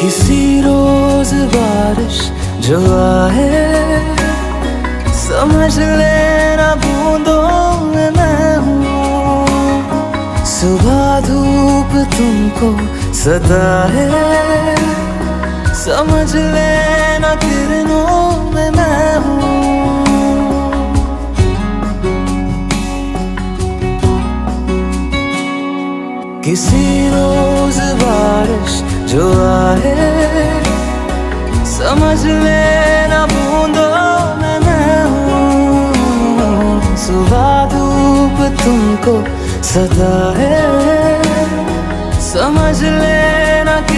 किसी रोज बारिश जो आए, समझ लेना बूंदों में मैं हूँ। सुबह धूप तुमको सताए, समझ लेना किरणों में मैं हूँ। किसी रोज बारिश जो आए, समझ लेना बूंदों में मैं हूँ। सुबह धूप तुमको सताए, समझ लेना कि